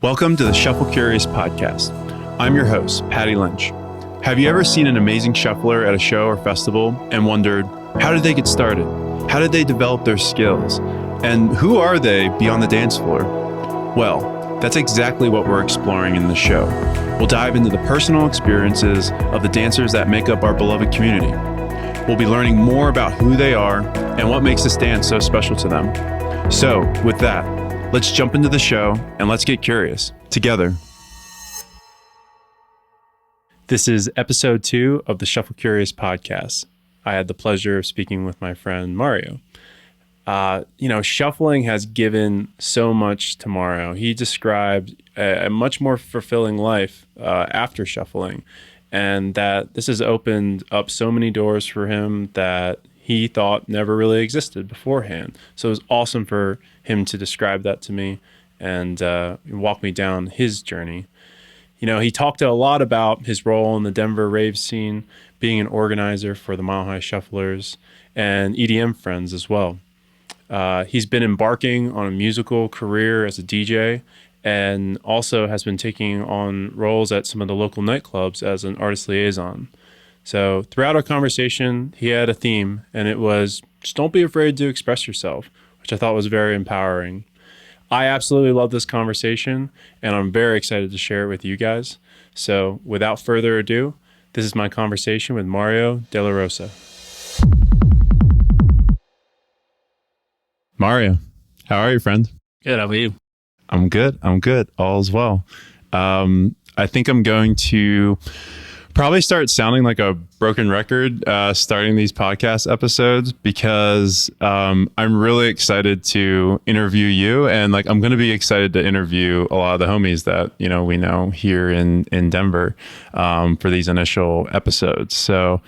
Welcome to the Shuffle Curious podcast. I'm your host, Patty Lynch. Have you ever seen an amazing shuffler at a show or festival and wondered, how did they get started? How did they develop their skills? And who are they beyond the dance floor? Well, that's exactly what we're exploring in the show. We'll dive into the personal experiences of the dancers that make up our beloved community. We'll be learning more about who they are and what makes this dance so special to them. So, with that, let's jump into the show and let's get curious together. This is episode 2 of the Shuffle Curious podcast. I had the pleasure of speaking with my friend Mario. Shuffling has given so much to Mario. He described a much more fulfilling life after shuffling, and that this has opened up so many doors for him that he thought never really existed beforehand. So it was awesome for him to describe that to me and walk me down his journey. You know, he talked a lot about his role in the Denver rave scene, being an organizer for the Mile High Shufflers and EDM friends as well. He's been embarking on a musical career as a DJ and also has been taking on roles at some of the local nightclubs as an artist liaison. So throughout our conversation, he had a theme, and it was just don't be afraid to express yourself, which I thought was very empowering. I absolutely love this conversation, and I'm very excited to share it with you guys. So without further ado, this is my conversation with Mario Delarosa. Mario, how are you, friend? Good. How about you? I'm good. All is well. I think I'm going to probably start sounding like a broken record starting these podcast episodes because I'm really excited to interview you, and I'm going to be excited to interview a lot of the homies that we know here in Denver for these initial episodes. So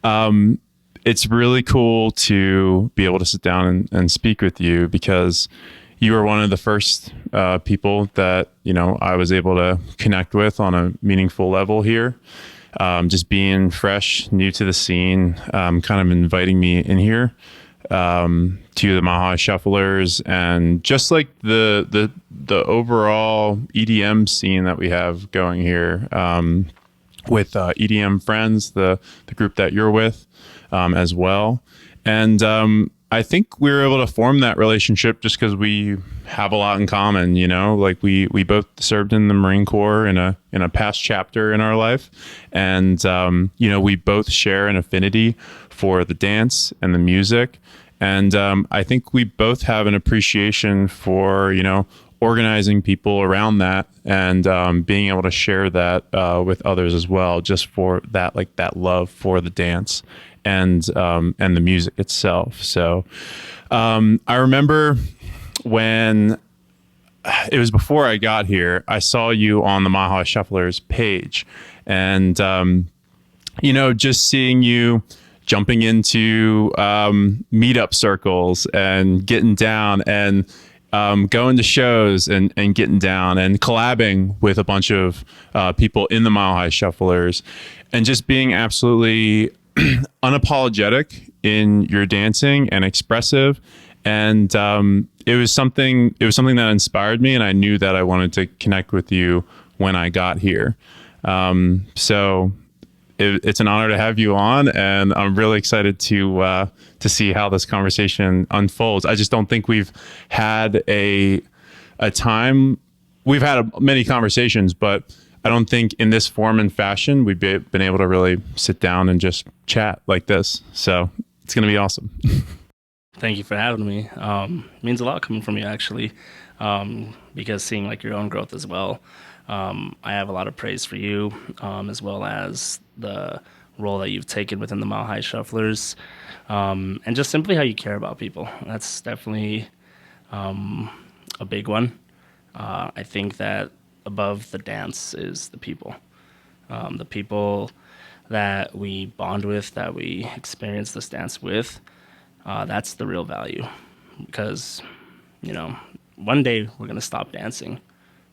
it's really cool to be able to sit down and speak with you because you were one of the first people that I was able to connect with on a meaningful level here. Just being fresh, new to the scene, kind of inviting me in here to the Mile High Shufflers, and just like the overall EDM scene that we have going here with EDM Friends, the group that you're with as well. And I think we were able to form that relationship just because we have a lot in common, we both served in the Marine Corps in a past chapter in our life. And, we both share an affinity for the dance and the music. And I think we both have an appreciation for, organizing people around that and being able to share that with others as well, just for that, that love for the dance and the music itself. So I remember when it was before I got here, I saw you on the Mile High Shufflers page, and just seeing you jumping into meetup circles and getting down and going to shows and getting down and collabing with a bunch of people in the Mile High Shufflers, and just being absolutely unapologetic in your dancing and expressive. And it was something that inspired me, and I knew that I wanted to connect with you when I got here. So it's an honor to have you on, and I'm really excited to see how this conversation unfolds. I just don't think we've had a time. We've had many conversations, but I don't think in this form and fashion we've been able to really sit down and just chat like this. So it's going to be awesome. Thank you for having me. It means a lot coming from you, actually, because seeing your own growth as well. I have a lot of praise for you, as well as the role that you've taken within the Mile High Shufflers, and just simply how you care about people. That's definitely a big one. I think that above the dance is the people that we bond with, that we experience this dance with. That's the real value, because one day we're going to stop dancing.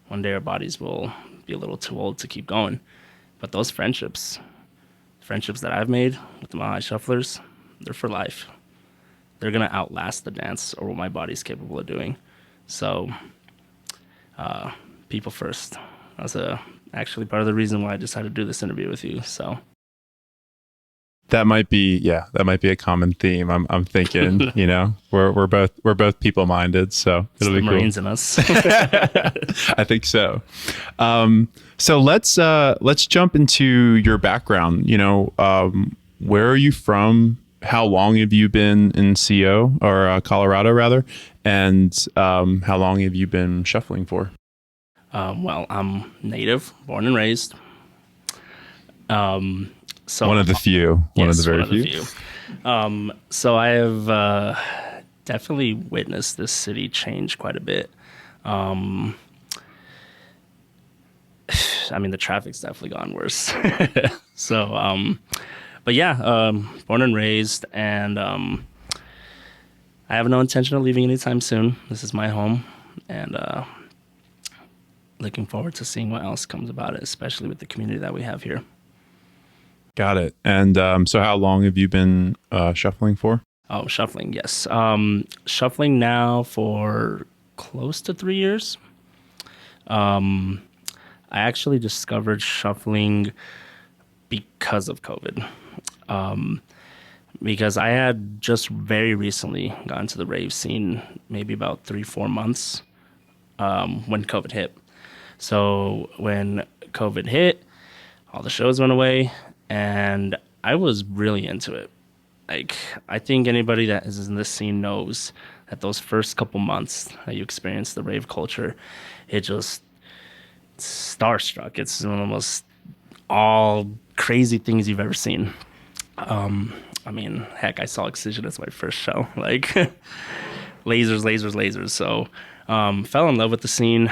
One day our bodies will be a little too old to keep going. But those friendships that I've made with the Mile High Shufflers, they're for life. They're going to outlast the dance or what my body's capable of doing. So people first. That's actually part of the reason why I decided to do this interview with you. So that might be a common theme. I'm thinking, we're both people minded, so it's it'll the be Marines cool. in us. I think so. So let's jump into your background. Where are you from? How long have you been in CO or Colorado rather? And how long have you been shuffling for? Well, I'm native, born and raised. So One of the few. One of the very few. So I have definitely witnessed this city change quite a bit. I mean, the traffic's definitely gotten worse. So, but yeah, born and raised, and I have no intention of leaving anytime soon. This is my home, and looking forward to seeing what else comes about it, especially with the community that we have here. Got it. And so how long have you been shuffling for? Oh, shuffling, yes. Shuffling now for close to 3 years. I actually discovered shuffling because of COVID. Because I had just very recently gotten to the rave scene, maybe about 3-4 months when COVID hit. So when COVID hit, all the shows went away, and I was really into it. Like, I think anybody that is in this scene knows that those first couple months that you experience the rave culture, it just starstruck. It's one of the most all crazy things you've ever seen. I mean, heck, I saw Excision as my first show. Like, lasers. So, fell in love with the scene.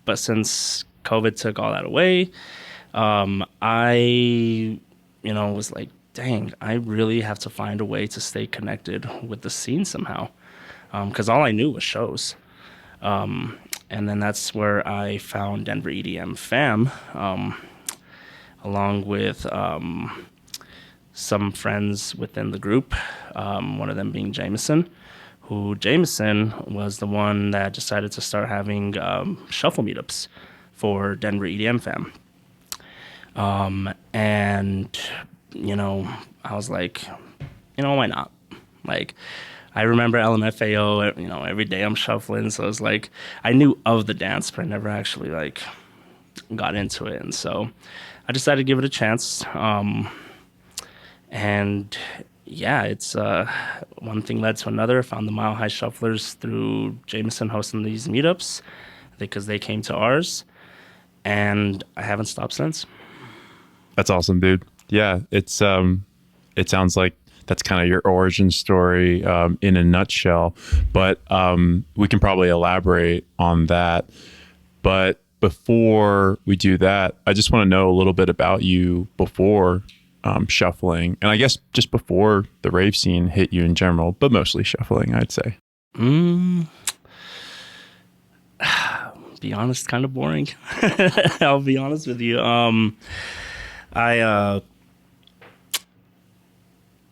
But since COVID took all that away, I, was like, dang, I really have to find a way to stay connected with the scene somehow. Because all I knew was shows. And then that's where I found Denver EDM fam, along with some friends within the group, one of them being Jameson, who Jameson was the one that decided to start having shuffle meetups for Denver EDM fam. And, I was like, why not? Like, I remember LMFAO, every day I'm shuffling. So it was like, I knew of the dance, but I never actually got into it. And so I decided to give it a chance. And yeah, it's one thing led to another. I found the Mile High Shufflers through Jameson hosting these meetups because they came to ours. And I haven't stopped since. That's awesome, dude. Yeah, it sounds like that's kind of your origin story in a nutshell, but we can probably elaborate on that. But before we do that, I just want to know a little bit about you before shuffling, and I guess just before the rave scene hit you in general, but mostly shuffling, I'd say. Be honest, kind of boring. I'll be honest with you.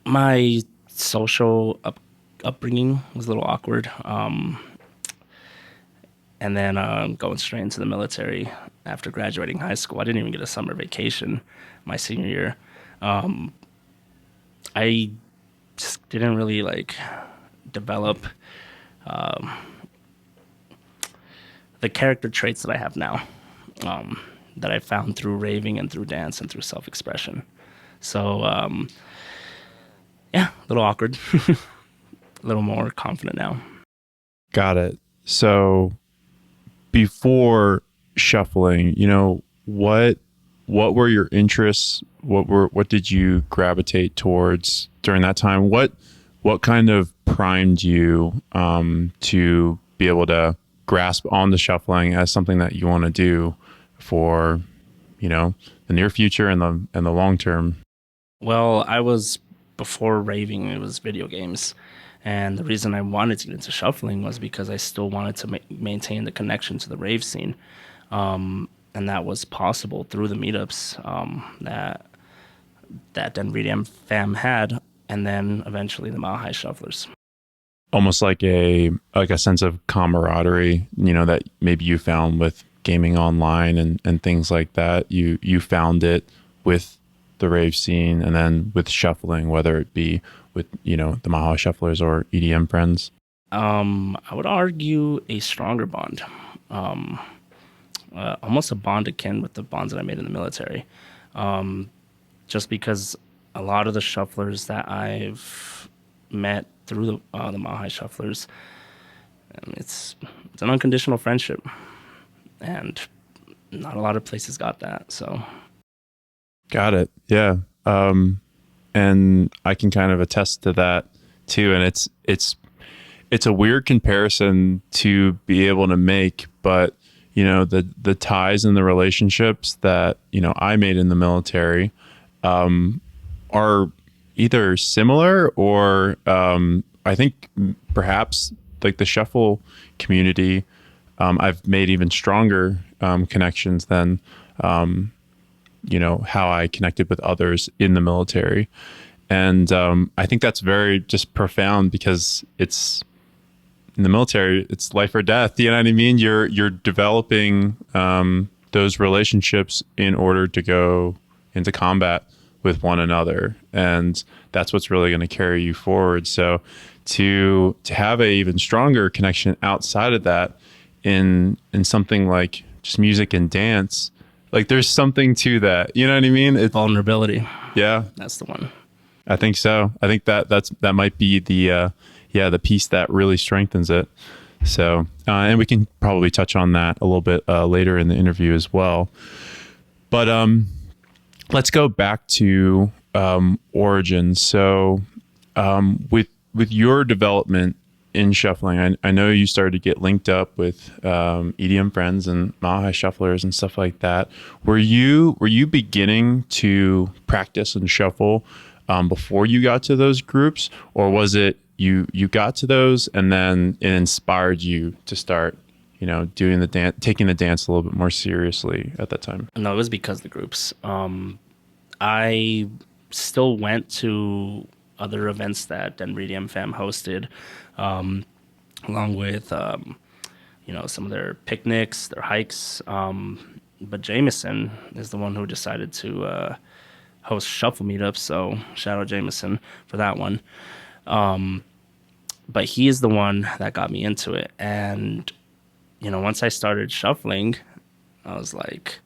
My social upbringing was a little awkward. And then going straight into the military after graduating high school. I didn't even get a summer vacation my senior year. I just didn't really develop the character traits that I have now, that I found through raving and through dance and through self-expression. So, yeah, a little awkward, a little more confident now. Got it. So before shuffling, what were your interests? What did you gravitate towards during that time? What kind of primed you to be able to grasp on the shuffling as something that you want to do for, the near future and the long term? Well, before raving, it was video games. And the reason I wanted to get into shuffling was because I still wanted to maintain the connection to the rave scene. And that was possible through the meetups that Denver EDM fam had, and then eventually the Mile High Shufflers. almost like a sense of camaraderie, that maybe you found with gaming online and things like that. You found it with the rave scene, and then with shuffling, whether it be with the Maha shufflers or EDM friends. I would argue a stronger bond, almost a bond akin with the bonds that I made in the military. Just because a lot of the shufflers that I've met through the Maha shufflers, it's an unconditional friendship, and not a lot of places got that. So, Got it. Yeah. And I can kind of attest to that too. And it's a weird comparison to be able to make, but the ties and the relationships that I made in the military are either similar or I think perhaps like the shuffle community, I've made even stronger connections than how I connected with others in the military. And I think that's very just profound, because it's in the military, it's life or death. You know what I mean? You're developing those relationships in order to go into combat with one another, and that's what's really going to carry you forward. So to have a even stronger connection outside of that in something like just music and dance, like there's something to that. You know what I mean? It's vulnerability. Yeah, That's the one. I think so. I think that might be the the piece that really strengthens it. So and we can probably touch on that a little bit later in the interview as well. But let's go back to origins. So with your development in shuffling, I know you started to get linked up with EDM friends and Maha shufflers and stuff like that. Were you beginning to practice and shuffle before you got to those groups, or was it you got to those and then it inspired you to start doing the dance, taking the dance a little bit more seriously at that time? No, it was because of the groups. I still went to other events that Denver EDM fam hosted, along with some of their picnics, their hikes. But Jameson is the one who decided to host shuffle meetups. So shout out Jameson for that one. But he is the one that got me into it. And once I started shuffling, I was like,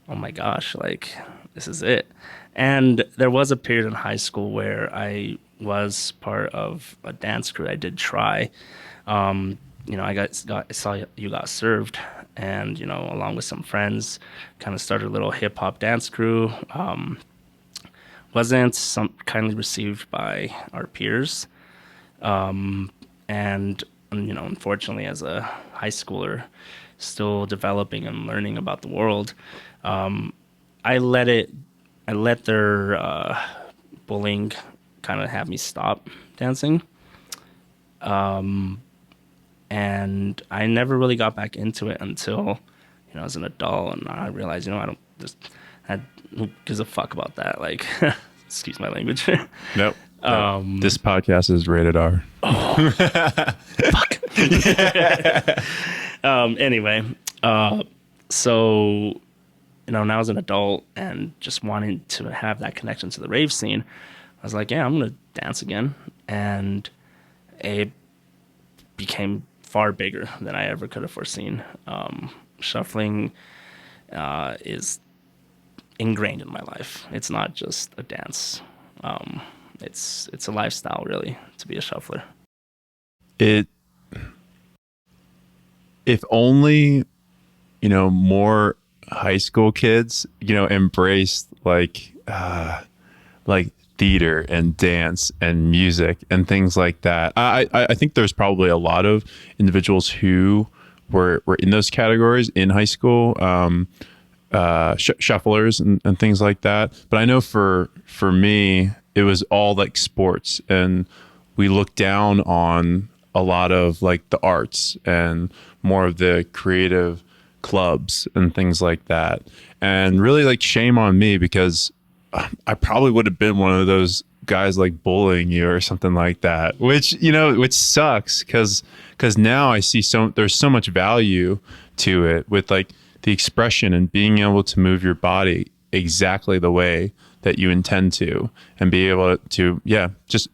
oh my gosh, like this is it. And there was a period in high school where I was part of a dance crew. I did try. I saw You Got Served, and along with some friends, kind of started a little hip hop dance crew. Wasn't kindly received by our peers, and unfortunately, as a high schooler, still developing and learning about the world, I let their bullying kind of have me stop dancing. And I never really got back into it until, as an adult, and I realized, who gives a fuck about that? Like, excuse my language. Nope. This podcast is rated R. Oh, fuck. Anyway, so now as an adult and just wanting to have that connection to the rave scene, I was like, yeah, I'm gonna dance again, and it became far bigger than I ever could have foreseen. Shuffling is ingrained in my life. It's not just a dance. It's a lifestyle, really, to be a shuffler. If only more high school kids embraced like theater and dance and music and things like that. I think there's probably a lot of individuals who were in those categories in high school, shufflers and things like that. But I know for me, it was all like sports, and we looked down on a lot of like the arts and more of the creative clubs and things like that. And really, like, shame on me, because I probably would have been one of those guys like bullying you or something like that, which, which sucks because now I see there's so much value to it with like the expression and being able to move your body exactly the way that you intend to and be able to, just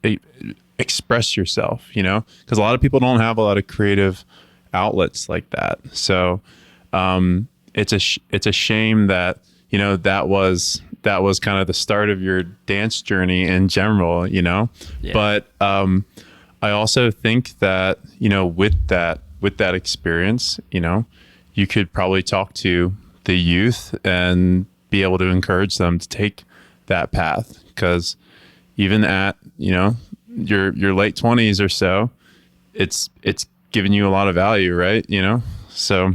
express yourself, because a lot of people don't have a lot of creative outlets like that. So it's a shame that, that was kind of the start of your dance journey in general, Yeah. but I also think that, with that experience, you could probably talk to the youth and be able to encourage them to take that path, because even at, your late 20s or so, it's given you a lot of value, right? So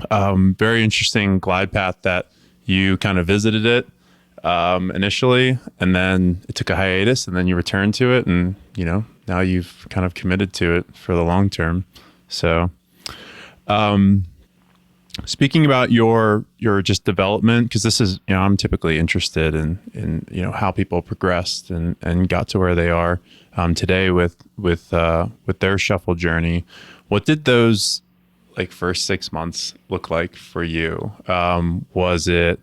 very interesting glide path that you kind of visited it initially, and then it took a hiatus, and then you returned to it, and now you've kind of committed to it for the long term. So speaking about your just development, because this is, I'm typically interested in how people progressed and got to where they are today with their shuffle journey. What did those like first 6 months look like for you? Was it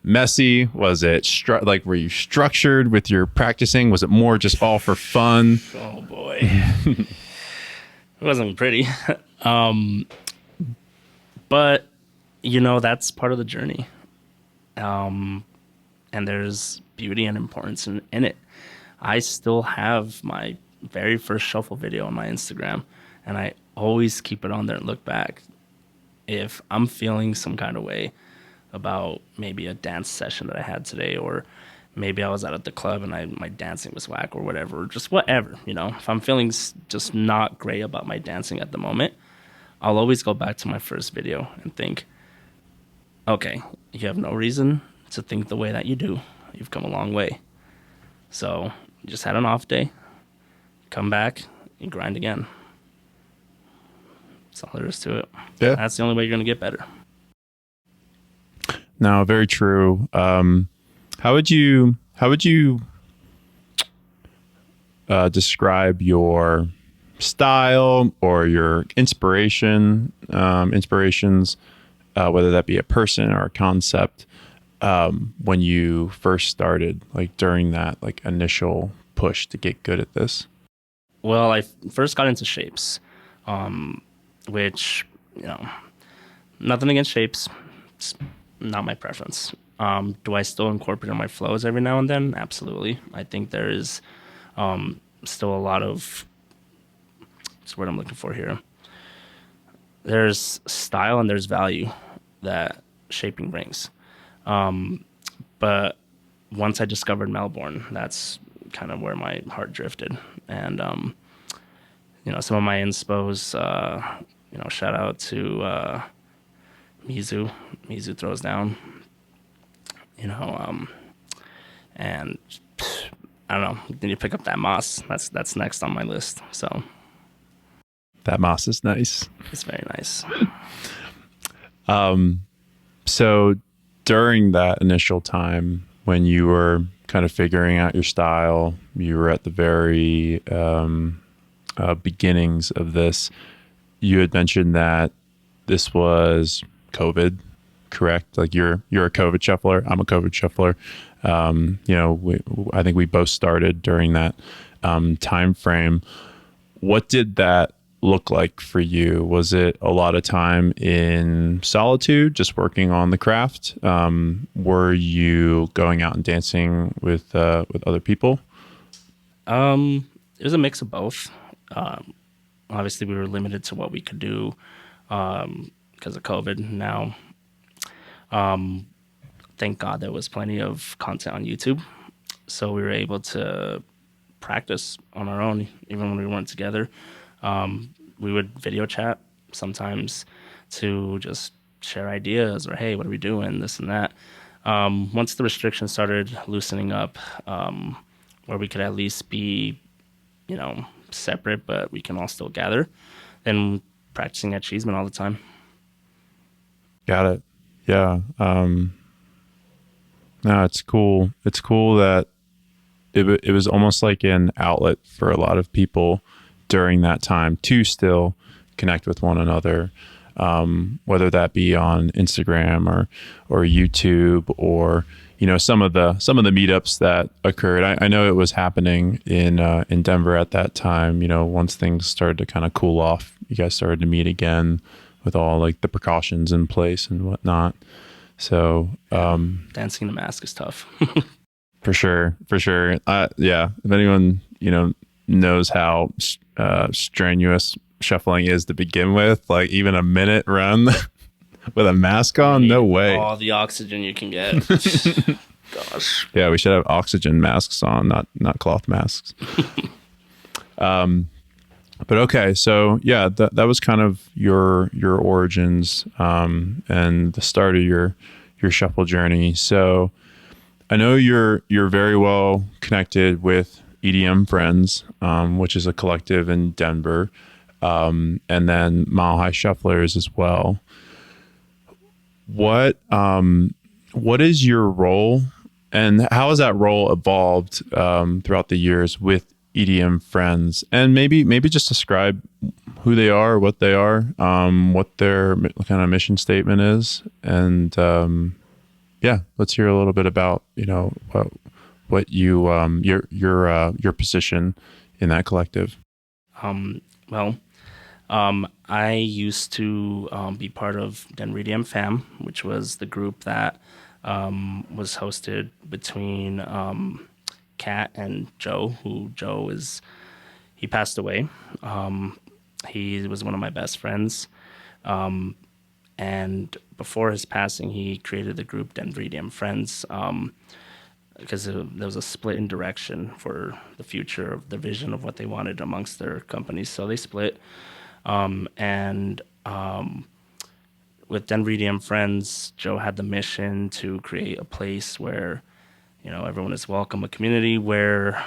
messy? Was it were you structured with your practicing? Was it more just all for fun? Oh boy. It wasn't pretty. But that's part of the journey. And there's beauty and importance in it. I still have my very first shuffle video on my Instagram, and I always keep it on there and look back. If I'm feeling some kind of way about maybe a dance session that I had today, or maybe I was out at the club and my dancing was whack or whatever, or just whatever, if I'm feeling just not great about my dancing at the moment, I'll always go back to my first video and think, okay, you have no reason to think the way that you do. You've come a long way. So you just had an off day, come back and grind again. That's all there is to it. Yeah. That's the only way you're going to get better. No, very true. How would you describe your style or your inspirations, whether that be a person or a concept, when you first started, like during that like initial push to get good at this? Well, I first got into shapes, which, nothing against shapes. It's not my preference. Do I still incorporate in my flows every now and then? Absolutely. I think there is still a lot of, what's the word I'm looking for here? There's style and there's value that shaping brings. But once I discovered Melbourne, that's kind of where my heart drifted. And, some of my inspos, shout out to Mizu. Mizu throws down, and I don't know. Then you pick up that Moss. That's next on my list. So That Moss is nice. it's very nice. So during that initial time when you were kind of figuring out your style, you were at the very beginnings of this. You had mentioned that this was COVID, correct? Like you're a COVID shuffler. I'm a COVID shuffler. I think we both started during that time frame. What did that look like for you? Was it a lot of time in solitude, just working on the craft? Were you going out and dancing with other people? It was a mix of both. Obviously, we were limited to what we could do because of COVID. Now, thank God there was plenty of content on YouTube, so we were able to practice on our own, even when we weren't together. We would video chat sometimes to just share ideas or, hey, what are we doing, this and that. Once the restrictions started loosening up, where we could at least be, separate, but we can all still gather, and practicing at Cheeseman all the time. Got it. Yeah. No, it's cool. It's cool that it was almost like an outlet for a lot of people during that time to still connect with one another, whether that be on Instagram or YouTube, or some of the meetups that occurred. I know it was happening in Denver at that time. Once things started to kind of cool off, you guys started to meet again with all like the precautions in place and whatnot. So dancing in a mask is tough. for sure. Yeah, if anyone knows how strenuous shuffling is to begin with, like even a minute run with a mask on, no way. All the oxygen you can get. Gosh. Yeah, we should have oxygen masks on, not cloth masks. But okay, so yeah, that was kind of your origins, and the start of your shuffle journey. So I know you're very well connected with EDM Friends, which is a collective in Denver, and then Mile High Shufflers as well. What is your role, and how has that role evolved throughout the years with EDM Friends? And maybe just describe who they are, what they are, what their kind of mission statement is, and yeah, let's hear a little bit about what you your position in that collective. Well, I used to be part of Denver EDM Fam, which was the group that was hosted between Kat and Joe, he passed away. He was one of my best friends. And before his passing, he created the group Denver EDM Friends, because there was a split in direction for the future of the vision of what they wanted amongst their companies. So they split. And with Denver EDM Friends, Joe had the mission to create a place where, everyone is welcome, a community where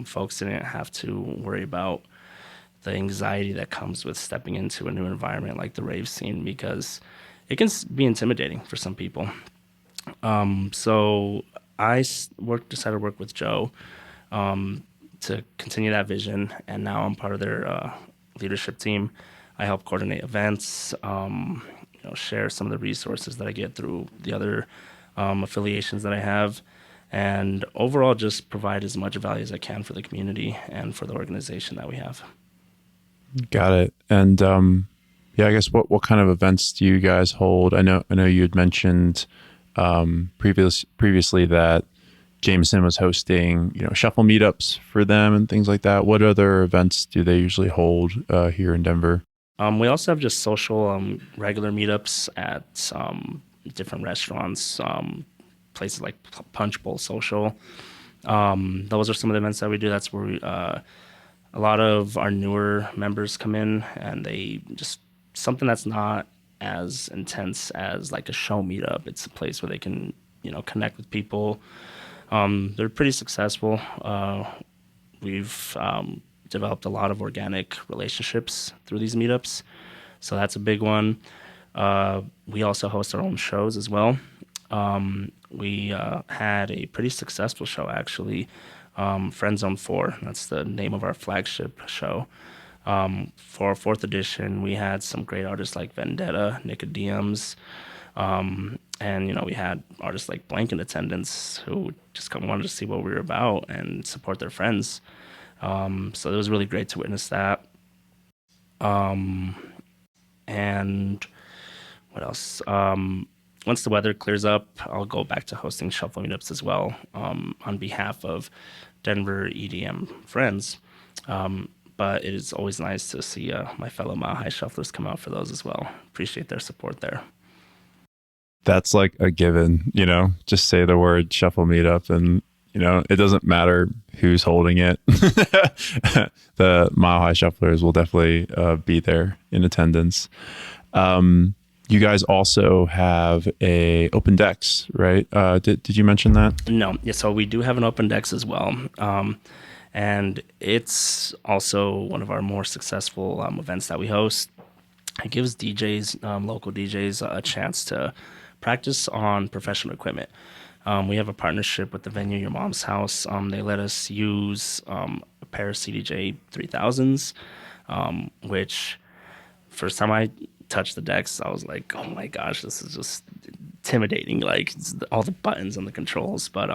folks didn't have to worry about the anxiety that comes with stepping into a new environment like the rave scene, because it can be intimidating for some people. So I decided to work with Joe to continue that vision, and now I'm part of their leadership team. I help coordinate events, share some of the resources that I get through the other affiliations that I have, and overall just provide as much value as I can for the community and for the organization that we have. Got it. And yeah, I guess what kind of events do you guys hold? I know you had mentioned previously that Jameson was hosting shuffle meetups for them and things like that. What other events do they usually hold here in Denver? We also have just social regular meetups at different restaurants, places like Punch Bowl Social. Those are some of the events that we do. That's where a lot of our newer members come in, and they just something that's not as intense as like a show meetup. It's a place where they can, connect with people. They're pretty successful. We've developed a lot of organic relationships through these meetups, so that's a big one. We also host our own shows as well. We had a pretty successful show, actually. Friend Zone 4, that's the name of our flagship show. For our 4th edition, we had some great artists like Vendetta, Nicodemus, and we had artists like Blank in attendance who just wanted to see what we were about and support their friends. So it was really great to witness that. And what else? Once the weather clears up, I'll go back to hosting shuffle meetups as well, on behalf of Denver EDM Friends. But it is always nice to see my fellow Mile High Shufflers come out for those as well. Appreciate their support there. That's like a given, just say the word shuffle meetup and, it doesn't matter who's holding it. The Mile High Shufflers will definitely be there in attendance. You guys also have a open decks, right? Did you mention that? No. Yeah, so we do have an open decks as well. And it's also one of our more successful events that we host. It gives DJs, local DJs, a chance to practice on professional equipment. We have a partnership with the venue, Your Mom's House. They let us use a pair of CDJ 3000s, which first time I touched the decks, I was like, oh my gosh, this is just intimidating. Like all the buttons and the controls, but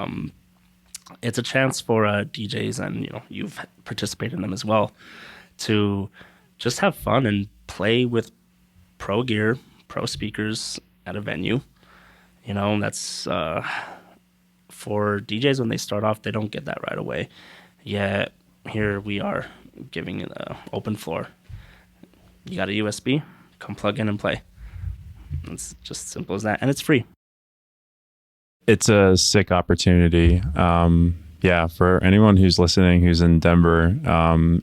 it's a chance for DJs, and you've participated in them as well, to just have fun and play with pro gear, pro speakers at a venue. That's for DJs when they start off, they don't get that right away. Yet here we are giving it an open floor. You got a USB, come plug in and play. It's just simple as that, and it's free. It's a sick opportunity. Yeah, for anyone who's listening, who's in Denver,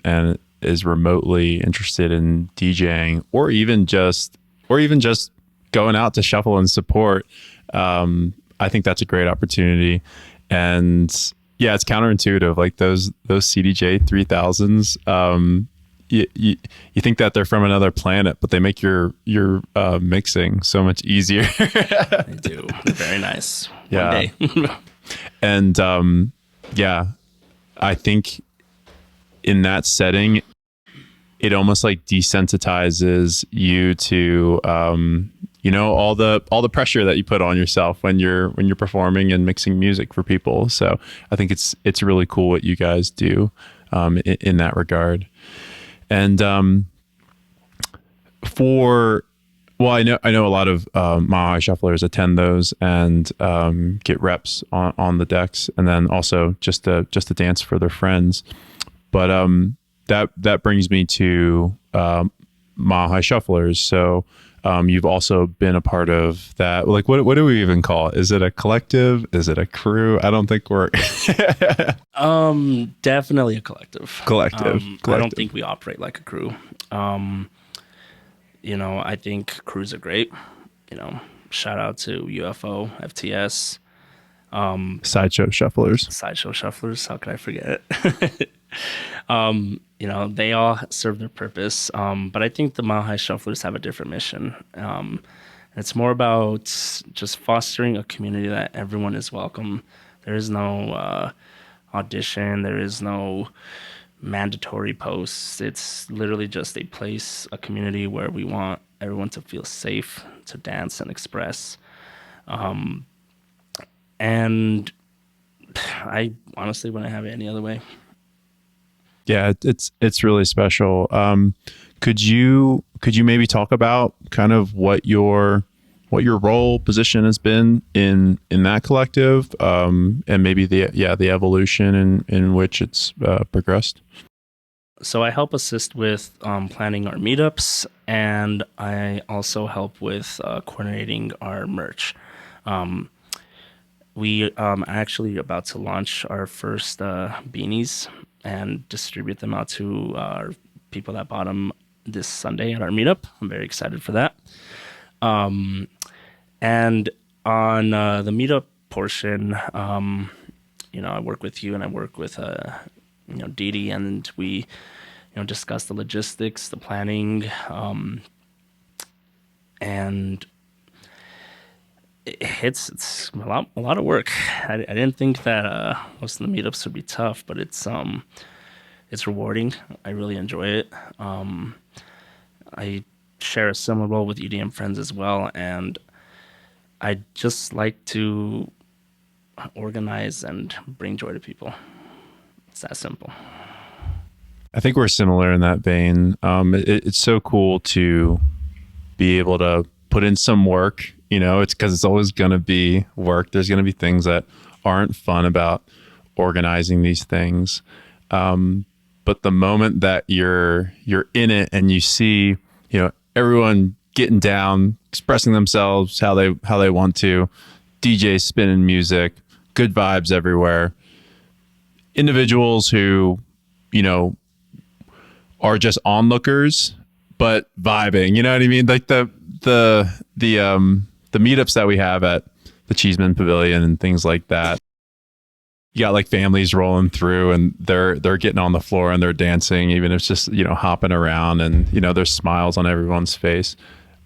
and is remotely interested in DJing, or even just going out to shuffle and support. I think that's a great opportunity. And yeah, it's counterintuitive. Like those CDJ 3000s, you think that they're from another planet, but they make your mixing so much easier. They do. They're very nice. Yeah. One day. And yeah, I think in that setting, it almost like desensitizes you to all the pressure that you put on yourself when you're performing and mixing music for people. So I think it's really cool what you guys do in that regard. And I know a lot of Mile High Shufflers attend those and get reps on the decks, and then also just to dance for their friends. But that brings me to Mile High Shufflers. So you've also been a part of that. Like, what do we even call it? Is it a collective? Is it a crew? I don't think we're Definitely a collective. Collective. I don't think we operate like a crew. I think crews are great. Shout out to UFO, FTS, Sideshow Shufflers. Sideshow Shufflers. How could I forget? They all serve their purpose. But I think the Mile High Shufflers have a different mission. It's more about just fostering a community that everyone is welcome. There is no audition. There is no mandatory posts. It's literally just a place, a community where we want everyone to feel safe to dance and express. And I honestly wouldn't have it any other way. Yeah, it's really special. Could you maybe talk about kind of what your role position has been in that collective, and maybe the evolution in which it's progressed? So I help assist with planning our meetups, and I also help with coordinating our merch. We are actually about to launch our first beanies and distribute them out to our people that bought them this Sunday at our meetup. I'm very excited for that. And on the meetup portion, I work with you and I work with Didi, and we discuss the logistics, the planning, and it's a lot of work. I didn't think that most of the meetups would be tough, but it's rewarding. I really enjoy it. I share a similar role with EDM friends as well, and I just like to organize and bring joy to people. It's that simple. I think we're similar in that vein. It's so cool to be able to put in some work. It's because it's always going to be work. There's going to be things that aren't fun about organizing these things. But the moment that you're in it and you see, everyone getting down, expressing themselves how they want to, DJs spinning music, good vibes everywhere, individuals who, are just onlookers, but vibing, you know what I mean? Like the meetups that we have at the Cheeseman Pavilion and things like that. You got like families rolling through and they're getting on the floor and they're dancing, even if it's just, hopping around, and, there's smiles on everyone's face.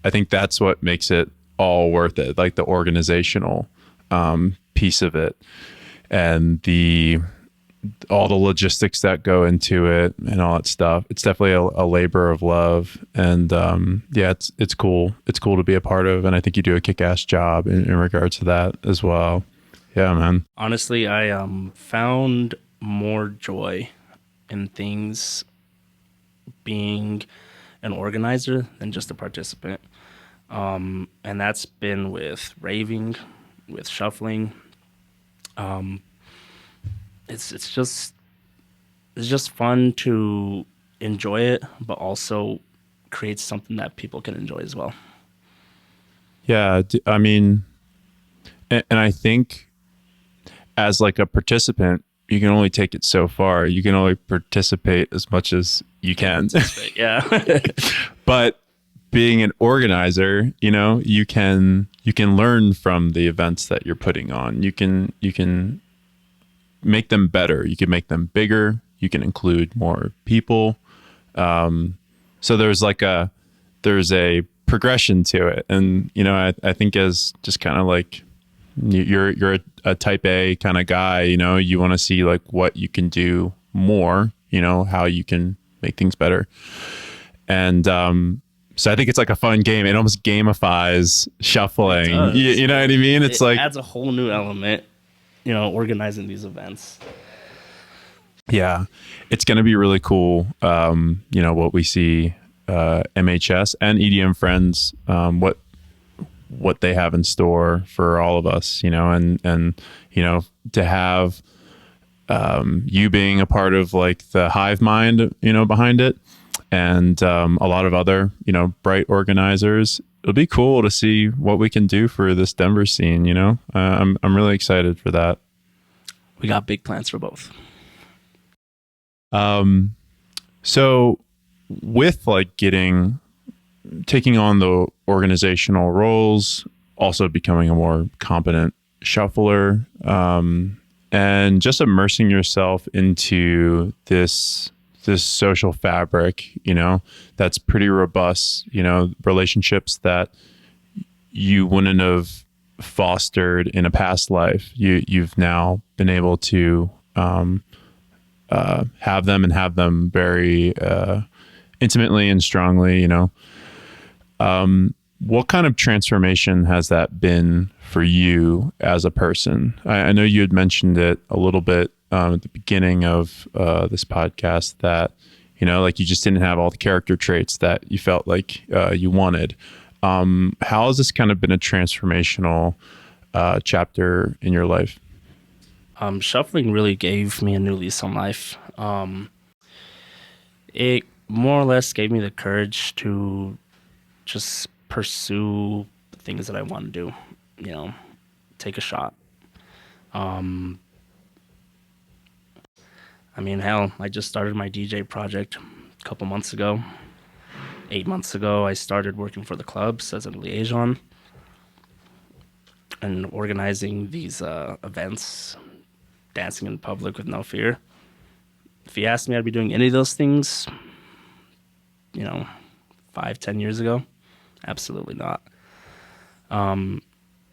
I think that's what makes it all worth it. Like the organizational piece of it, and all the logistics that go into it and all that stuff. It's definitely a labor of love, and yeah, it's cool. It's cool to be a part of, and I think you do a kick-ass job in regards to that as well. Yeah, man. Honestly, I found more joy in things being an organizer than just a participant. And that's been with raving, with shuffling. It's just fun to enjoy it, but also create something that people can enjoy as well. Yeah, I mean, and I think as like a participant, you can only take it so far. You can only participate as much as you can. Yeah. But being an organizer, you can learn from the events that you're putting on. You can make them better. You can make them bigger. You can include more people. So there's a progression to it. And, I think as just kind of like you're a type A kind of guy, you want to see like what you can do more, how you can make things better. And, so I think it's like a fun game. It almost gamifies shuffling. You know what I mean? It's like adds a whole new element, organizing these events. Yeah, it's going to be really cool. What we see, MHS and EDM Friends, what they have in store for all of us, and to have you being a part of like the hive mind, behind it, and a lot of other, bright organizers. It'll be cool to see what we can do for this Denver scene. I'm really excited for that. We got big plans for both. So with like taking on the organizational roles, also becoming a more competent shuffler, and just immersing yourself into this social fabric, that's pretty robust, relationships that you wouldn't have fostered in a past life. You've now been able to, have them very intimately and strongly. What kind of transformation has that been for you as a person? I know you had mentioned it a little bit at the beginning of this podcast that like you just didn't have all the character traits that you felt like you wanted. How has this kind of been a transformational chapter in your life? Shuffling really gave me a new lease on life. It more or less gave me the courage to just pursue the things that I want to do, take a shot. Hell, I just started my DJ project a couple months ago. 8 months ago, I started working for the clubs as a liaison and organizing these events, dancing in public with no fear. If you asked me, I'd be doing any of those things, 5-10 years ago. Absolutely not. And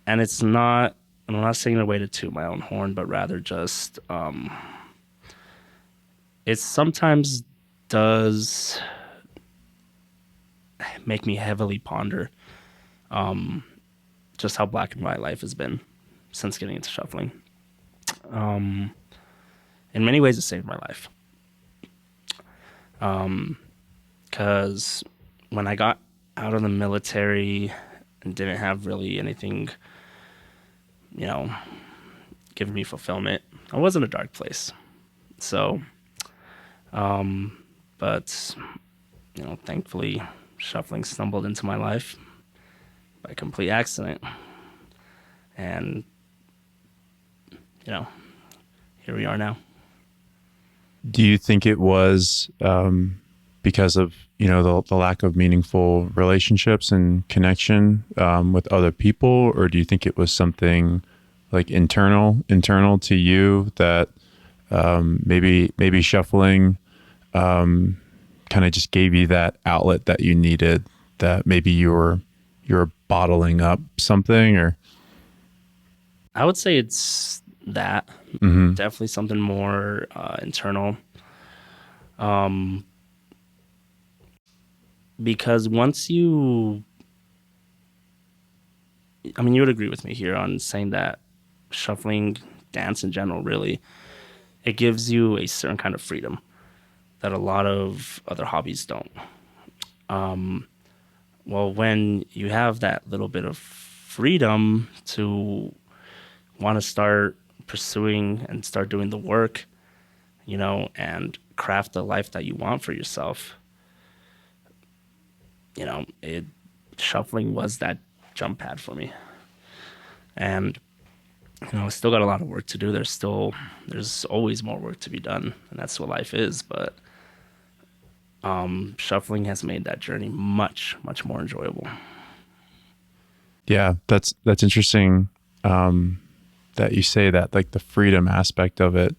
it's not, I'm not saying it a way to toot my own horn, but rather just, it sometimes does make me heavily ponder just how black and white life has been since getting into shuffling. In many ways, it saved my life. Because when I got out of the military and didn't have really anything, giving me fulfillment, I was in a dark place. So, but, thankfully, shuffling stumbled into my life by complete accident. And, here we are now. Do you think it was because of the lack of meaningful relationships and connection with other people, or do you think it was something like internal to you that maybe shuffling kind of just gave you that outlet that you needed, that maybe you were bottling up something? Or I would say it's that. Hmm. Definitely something more internal. Um, because once you, I mean, you would agree with me here on saying that shuffling, dance in general, really, it gives you a certain kind of freedom that a lot of other hobbies don't. Um, well, when you have that little bit of freedom to want to start pursuing and start doing the work, and craft the life that you want for yourself, it shuffling was that jump pad for me. And I still got a lot of work to do. There's always more work to be done, and that's what life is. But shuffling has made that journey much, much more enjoyable. Yeah, that's interesting. That you say that, like the freedom aspect of it,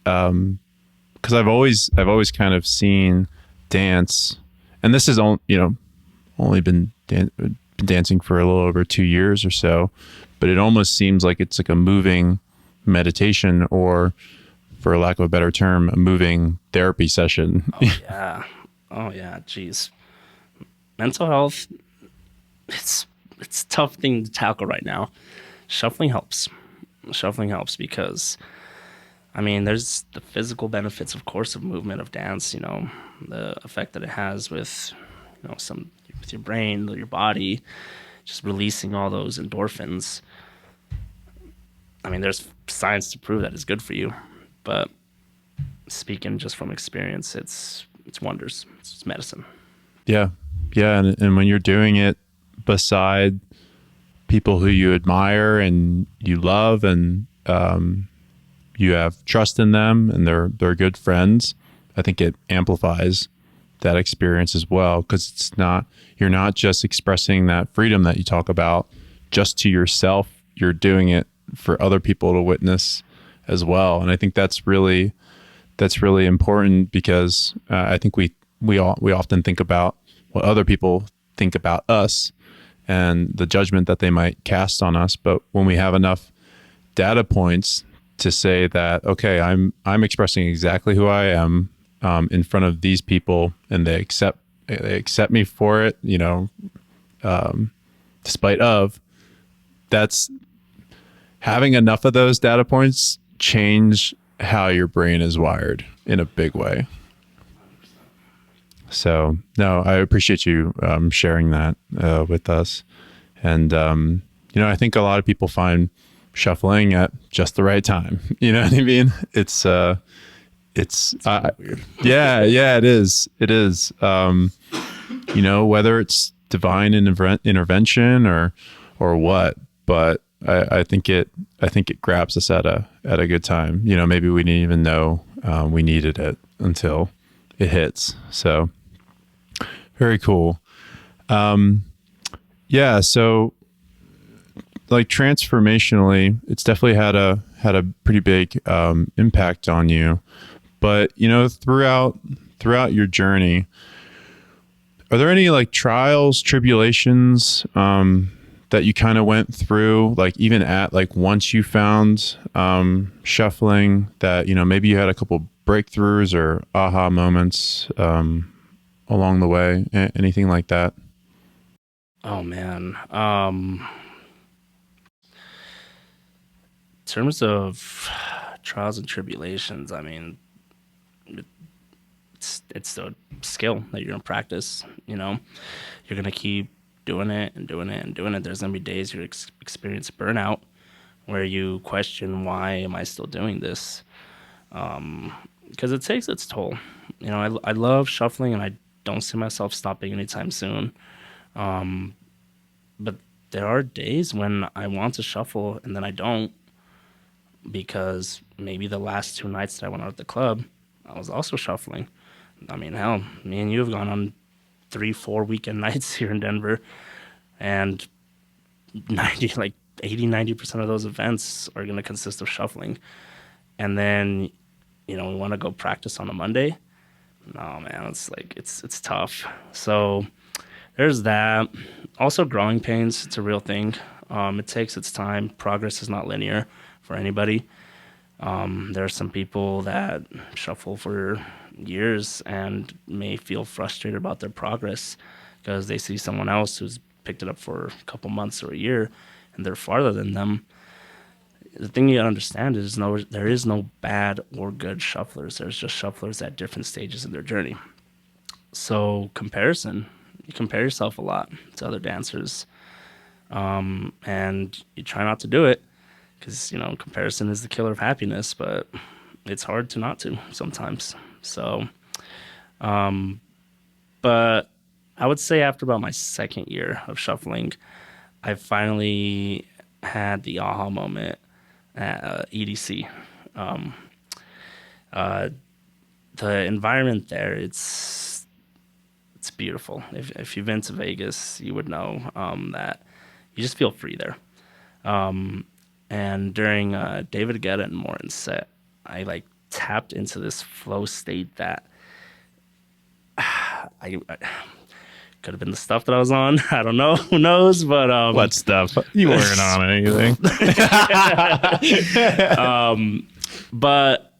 because I've always kind of seen dance, and this is only been dancing for a little over 2 years or so, but it almost seems like it's like a moving meditation, or for lack of a better term, a moving therapy session. Oh yeah, oh yeah. Geez, mental health. It's it's a tough thing to tackle right now. Shuffling helps. Shuffling helps because I mean, there's the physical benefits, of course, of movement of dance. The effect that it has with some with your brain, your body, just releasing all those endorphins. I mean, there's science to prove that it's good for you, but speaking just from experience, it's wonders. It's medicine. Yeah, yeah, and when you're doing it beside people who you admire and you love, and you have trust in them, and they're good friends, I think it amplifies that experience as well, because you're not just expressing that freedom that you talk about just to yourself. You're doing it for other people to witness as well, and I think that's really important, because I think we often think about what other people think about us and the judgment that they might cast on us. But when we have enough data points to say that, okay, I'm expressing exactly who I am, in front of these people, and they accept me for it, despite of, that's having enough of those data points change how your brain is wired in a big way. So no, I appreciate you sharing that with us. And I think a lot of people find shuffling at just the right time. You know what I mean? It's Weird. yeah, it is. It is. Whether it's divine intervention or what, but I think it grabs us at a good time. Maybe we didn't even know we needed it until it hits. So very cool. Yeah. So like transformationally, it's definitely had a pretty big impact on you. But throughout your journey, are there any like trials, tribulations that you kind of went through, like even at like once you found shuffling, that maybe you had a couple breakthroughs or aha moments along the way, anything like that? Oh man. In terms of trials and tribulations, I mean, it's a skill that you're gonna practice. You're gonna keep doing it and doing it and doing it. There's gonna be days you experience burnout where you question, why am I still doing this? Because it takes its toll. I love shuffling, and I don't see myself stopping anytime soon. Um, but there are days when I want to shuffle and then I don't, because maybe the last 2 nights that I went out at the club, I was also shuffling. I mean, hell, me and you have gone on 3, 4 weekend nights here in Denver, and 80, 90% of those events are going to consist of shuffling. And then, we want to go practice on a Monday. No, man, it's tough. So there's that. Also, growing pains. It's a real thing. It takes its time. Progress is not linear for anybody. There are some people that shuffle for years and may feel frustrated about their progress because they see someone else who's picked it up for a couple months or a year and they're farther than them. The thing you gotta understand is there is no bad or good shufflers. There's just shufflers at different stages in their journey. So comparison, you compare yourself a lot to other dancers, and you try not to do it because comparison is the killer of happiness. But it's hard to not to sometimes. So, but I would say after about my second year of shuffling, I finally had the aha moment at EDC. The environment there, it's beautiful. If you've been to Vegas, you would know that you just feel free there. And during David Guetta and Morton's set, I like tapped into this flow state that I could have been the stuff that I was on. I don't know. Who knows? But What stuff? You weren't on anything. But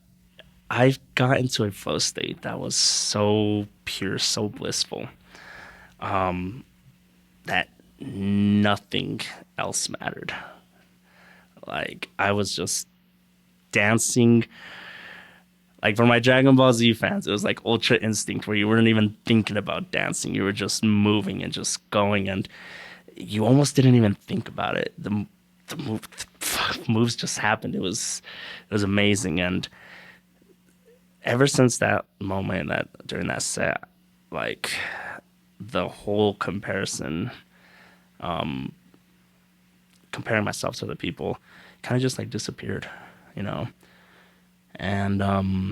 I got into a flow state that was so pure, so blissful, that nothing else mattered. Like, I was just dancing. Like, for my Dragon Ball Z fans, it was like Ultra Instinct, where you weren't even thinking about dancing. You were just moving and just going, and you almost didn't even think about it. The moves just happened. It was amazing. And ever since that moment, during that set, like, the whole comparison, comparing myself to other people, kind of just like disappeared, And I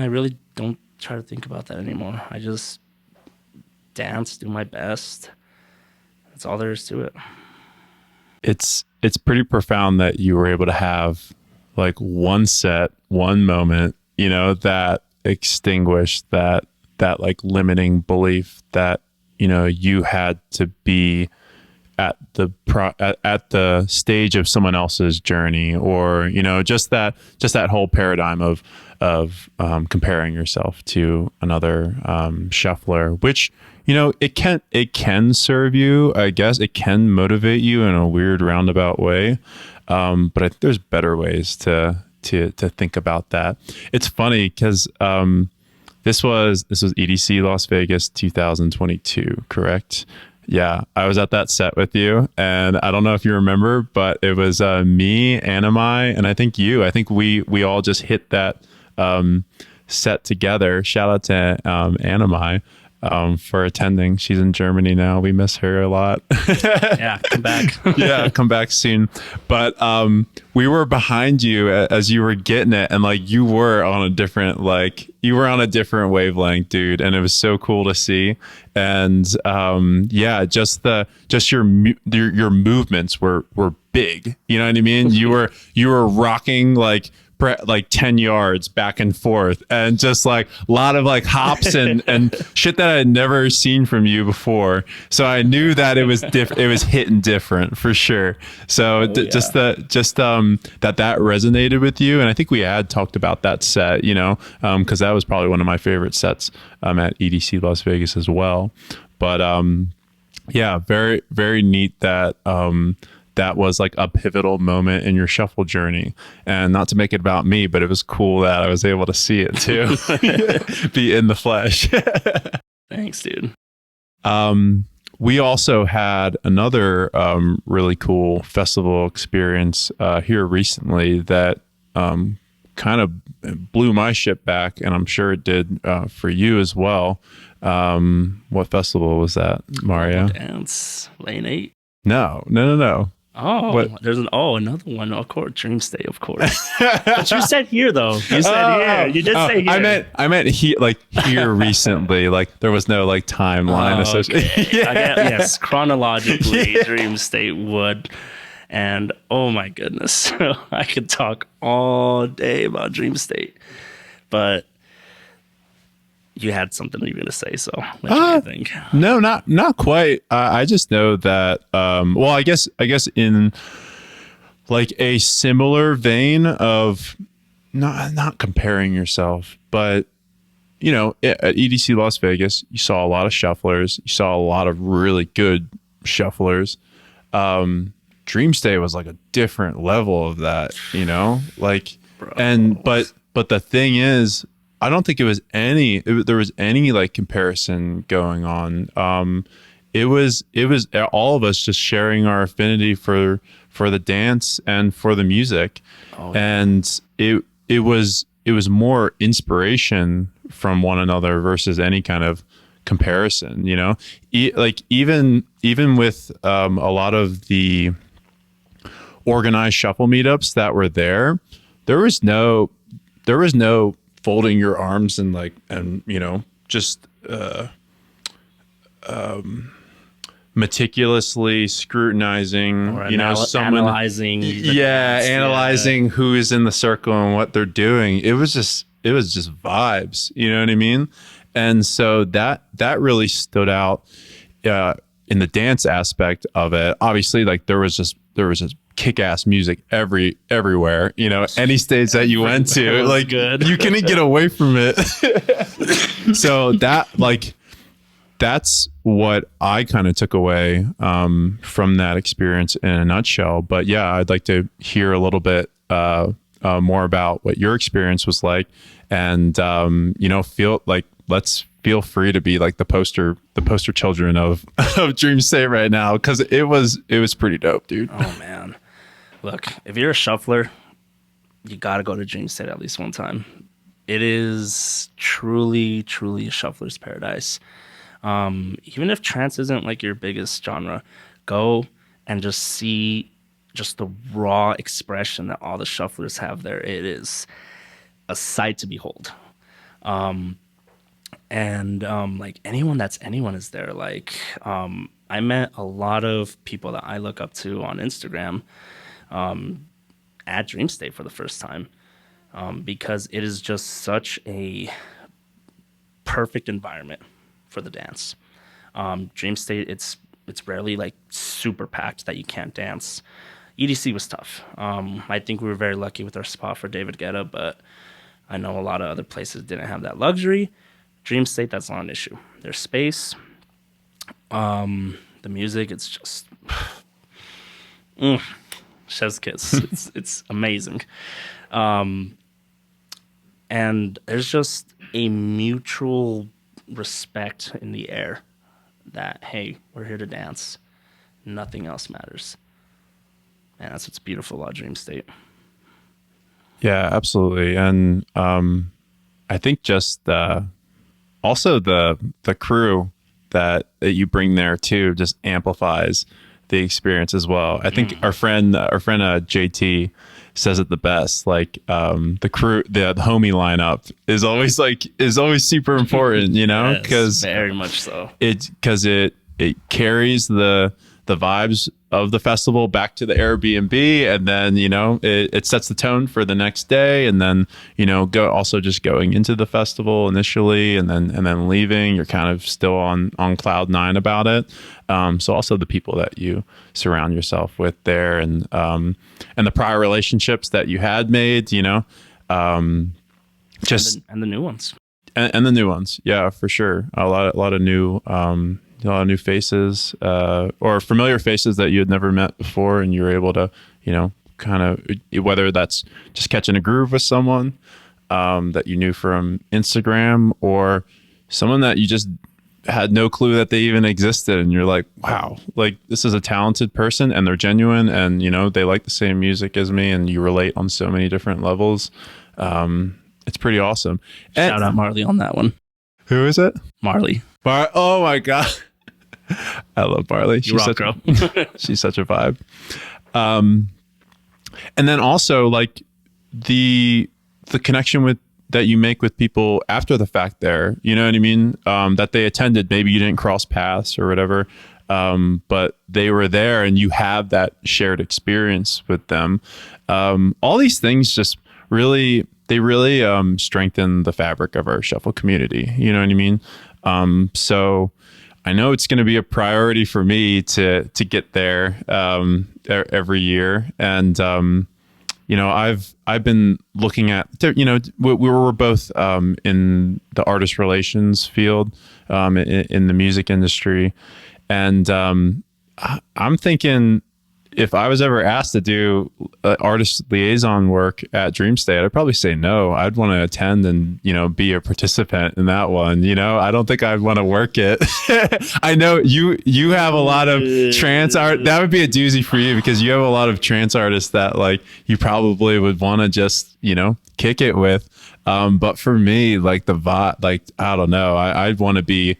really don't try to think about that anymore. I just dance, do my best. That's all there is to it. It's pretty profound that you were able to have like one set, one moment, that extinguished that like limiting belief that, you had to be at the stage of someone else's journey, or just that whole paradigm of comparing yourself to another shuffler, which it can serve you, I guess. It can motivate you in a weird roundabout way, but I think there's better ways to think about that. It's funny because this was EDC Las Vegas 2022, correct? Yeah, I was at that set with you, and I don't know if you remember, but it was me, Anamai, and I think you. I think we all just hit that set together. Shout out to Anamai for attending. She's in Germany now. We miss her a lot. Yeah, come back. Yeah, come back soon. But we were behind you as you were getting it, and like you were on a different wavelength, dude, and it was so cool to see. And just your movements were big. You know what I mean? You were rocking like 10 yards back and forth, and just like a lot of like hops and shit that I had never seen from you before. So I knew that it was it was hitting different for sure. So just that resonated with you. And I think we had talked about that set, because that was probably one of my favorite sets at EDC Las Vegas as well. But very, very neat that that was like a pivotal moment in your shuffle journey. And not to make it about me, but it was cool that I was able to see it too. Be in the flesh. Thanks, dude. We also had another really cool festival experience here recently that kind of blew my ship back, and I'm sure it did for you as well. What festival was that, Mario? Dance Lane 8. No. Oh, there's another one. Of course, Dream State, of course. But you said here, though. You said here. You did say here. I meant here recently. Like there was no like timeline associated. Okay. Yes, chronologically, Dream State would. And oh my goodness, I could talk all day about Dream State. But You had something you were going to say, so what do you think? No, not quite. I just know that. Well, I guess in like a similar vein of not comparing yourself, but you know, at EDC Las Vegas, you saw a lot of shufflers. You saw a lot of really good shufflers. Dream State was like a different level of that, you know, like, Bro. and but the thing is, I don't think there was any like comparison going on. It was all of us just sharing our affinity for the dance and for the music, and it was more inspiration from one another versus any kind of comparison, you know. Like even with a lot of the organized shuffle meetups that were there, there was no folding your arms and like, and you know, just meticulously scrutinizing, Or you know, someone analyzing. Analyzing who is in the circle and what they're doing. It was just vibes, you know what I mean? And so that really stood out in the dance aspect of it. Obviously, like there was just kick-ass music everywhere, you know, any stage that you went to, like good. You couldn't get away from it. So that's what I kind of took away from that experience in a nutshell. But yeah, I'd like to hear a little bit more about what your experience was like, and you know, let's feel free to be like the poster children of Dream State right now, because it was pretty dope, dude. Oh man, look, if you're a shuffler, you got to go to Dream State at least one time. It is truly a shuffler's paradise. Even if trance isn't like your biggest genre, go and just see just the raw expression that all the shufflers have there. It is a sight to behold. Like anyone is there. Like, I met a lot of people that I look up to on Instagram, at Dream State for the first time, because it is just such a perfect environment for the dance. Dream State, it's rarely like super packed that you can't dance. EDC was tough. I think we were very lucky with our spot for David Guetta, but I know a lot of other places didn't have that luxury. Dream State, that's not an issue. There's space. The music, it's just chef's kiss. It's amazing. And there's just a mutual respect in the air that, hey, we're here to dance. Nothing else matters. And that's what's beautiful about Dream State. Yeah, absolutely. And I think just also the crew that you bring there too just amplifies the experience as well. I think our friend JT says it the best. Like the crew, the homie lineup is always super important, you know, because very much so. It carries the vibes of the festival back to the Airbnb, and then you know it sets the tone for the next day, and then you know going into the festival initially, and then leaving, you're kind of still on cloud nine about it. So also the people that you surround yourself with there, and the prior relationships that you had made, you know, just and the new ones, and the new ones, yeah, for sure. A lot of new faces, or familiar faces that you had never met before, and you were able to, you know, kind of, whether that's just catching a groove with someone that you knew from Instagram, or someone that you just had no clue that they even existed, and you're like, wow, like this is a talented person, and they're genuine, and you know they like the same music as me, and you relate on so many different levels. It's pretty awesome. Shout out Marley on that one. Who is it? Marley. Oh my god. I love Barley. She's such a vibe. And then also like the connection that you make with people after the fact there, you know what I mean? That they attended, maybe you didn't cross paths or whatever, but they were there and you have that shared experience with them. All these things just really they really strengthen the fabric of our shuffle community. You know what I mean? So I know it's going to be a priority for me to get there every year, and I've been looking at, we were both in the artist relations field in the music industry, and I'm thinking, if I was ever asked to do artist liaison work at Dream State, I'd probably say no. I'd want to attend and, be a participant in that one. I don't think I'd want to work it. I know you have a lot of trance art. That would be a doozy for you, because you have a lot of trance artists that you probably would want to just, kick it with. But for me, the vibe, I don't know, I'd want to be